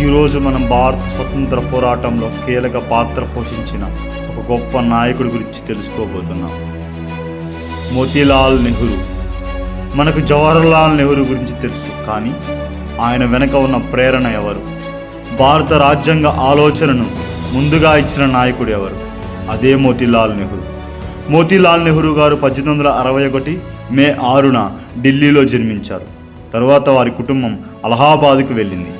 ఈరోజు మనం భారత స్వతంత్ర పోరాటంలో కీలక పాత్ర పోషించిన ఒక గొప్ప నాయకుడి గురించి తెలుసుకోబోతున్నాం. మోతీలాల్ నెహ్రూ. మనకు జవహర్లాల్ నెహ్రూ గురించి తెలుసు, కానీ ఆయన వెనక ఉన్న ప్రేరణ ఎవరు? భారత రాజ్యాంగ ఆలోచనను ముందుగా ఇచ్చిన నాయకుడు ఎవరు? అదే మోతీలాల్ నెహ్రూ. మోతీలాల్ నెహ్రూ గారు 1861 మే 6న ఢిల్లీలో జన్మించారు. తరువాత వారి కుటుంబం అలహాబాద్కు వెళ్ళింది.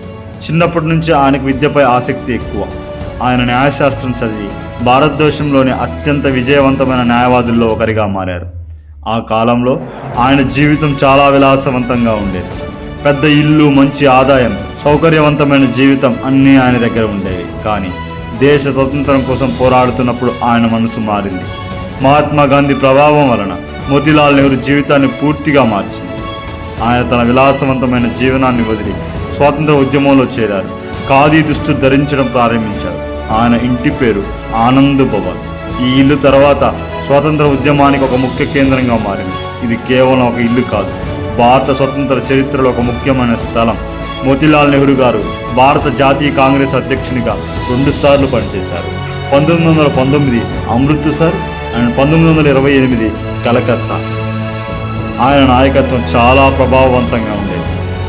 చిన్నప్పటి నుంచి ఆయనకు విద్యపై ఆసక్తి ఎక్కువ. ఆయన న్యాయశాస్త్రం చదివి భారతదేశంలోని అత్యంత విజయవంతమైన న్యాయవాదుల్లో ఒకరిగా మారారు. ఆ కాలంలో ఆయన జీవితం చాలా విలాసవంతంగా ఉండేది. పెద్ద ఇల్లు, మంచి ఆదాయం, సౌకర్యవంతమైన జీవితం అన్నీ ఆయన దగ్గర ఉండేవి. కానీ దేశ స్వతంత్రం కోసం పోరాడుతున్నప్పుడు ఆయన మనసు మారింది. మహాత్మా గాంధీ ప్రభావం వలన మోతీలాల్ నెహ్రూ జీవితాన్ని పూర్తిగా మార్చింది. ఆయన తన విలాసవంతమైన జీవనాన్ని వదిలి స్వాతంత్ర ఉద్యమంలో చేరారు. ఖాదీ దుస్తులు ధరించడం ప్రారంభించారు. ఆయన ఇంటి పేరు ఆనంద్ భవన్. ఈ ఇల్లు తర్వాత స్వాతంత్ర ఉద్యమానికి ఒక ముఖ్య కేంద్రంగా మారింది. ఇది కేవలం ఒక ఇల్లు కాదు, భారత స్వతంత్ర చరిత్రలో ఒక ముఖ్యమైన స్థలం. మోతీలాల్ నెహ్రూ గారు భారత జాతీయ కాంగ్రెస్ అధ్యక్షునిగా 2 సార్లు పనిచేశారు. 1919 అమృత్సర్ అండ్ 1928 కలకత్తా. ఆయన నాయకత్వం చాలా ప్రభావవంతంగా ఉండేది.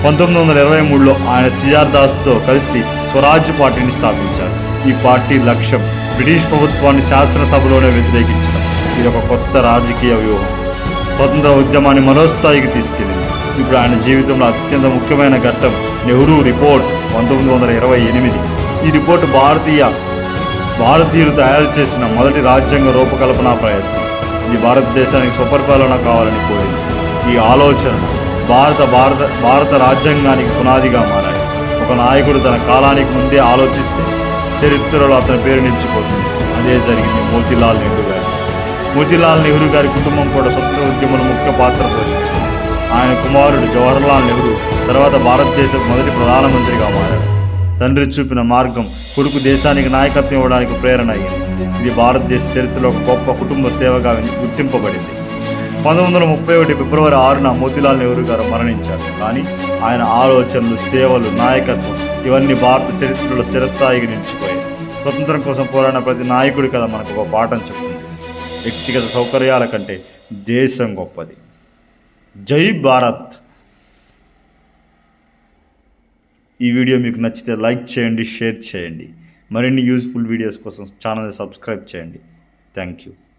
1923లో ఆయన సిఆర్ దాస్తో కలిసి స్వరాజ్య పార్టీని స్థాపించారు. ఈ పార్టీ లక్ష్యం బ్రిటిష్ ప్రభుత్వాన్ని శాసనసభలోనే వ్యతిరేకించడం. ఇది ఒక కొత్త రాజకీయ వ్యూహం. స్వతంత్ర ఉద్యమాన్ని మరో స్థాయికి తీసుకెళ్ళింది. ఇప్పుడు ఆయన జీవితంలో అత్యంత ముఖ్యమైన ఘట్టం నెహ్రూ రిపోర్ట్ 1928. ఈ రిపోర్టు భారతీయులు తయారు చేసిన మొదటి రాజ్యాంగ రూపకల్పన ప్రయత్నం. ఇది భారతదేశానికి స్వపరిపాలన కావాలని కోరింది. ఈ ఆలోచన భారత రాజ్యాంగానికి పునాదిగా మారాయి. ఒక నాయకుడు తన కాలానికి ముందే ఆలోచిస్తే చరిత్రలో అతని పేరు నిలిచిపోతుంది. అదే జరిగింది మోతీలాల్ నెహ్రూ గారి. మోతీలాల్ నెహ్రూ గారి కుటుంబం కూడా స్వతంత్ర ఉద్యమంలో ముఖ్య పాత్ర పోషించింది. ఆయన కుమారుడు జవహర్లాల్ నెహ్రూ తర్వాత భారతదేశ మొదటి ప్రధానమంత్రిగా మారారు. తండ్రి చూపిన మార్గం కొడుకు దేశానికి నాయకత్వం ఇవ్వడానికి ప్రేరణ అయ్యింది. ఇది భారతదేశ చరిత్రలో ఒక గొప్ప కుటుంబ సేవగా గుర్తింపబడింది. 1931 ఫిబ్రవరి 6న మోతీలాల్ నెహ్రూ గారు మరణించారు. కానీ ఆయన ఆలోచనలు, సేవలు, నాయకత్వం ఇవన్నీ భారత చరిత్రలో చిరస్థాయికి నిలిచిపోయాయి. స్వతంత్రం కోసం పోరాడిన ప్రతి నాయకుడి కథ మనకు ఒక పాఠం చెప్తుంది. వ్యక్తిగత సౌకర్యాల కంటే దేశం గొప్పది. జై భారత్. ఈ వీడియో మీకు నచ్చితే లైక్ చేయండి, షేర్ చేయండి. మరిన్ని యూజ్ఫుల్ వీడియోస్ కోసం ఛానల్ని సబ్స్క్రైబ్ చేయండి. Thank you.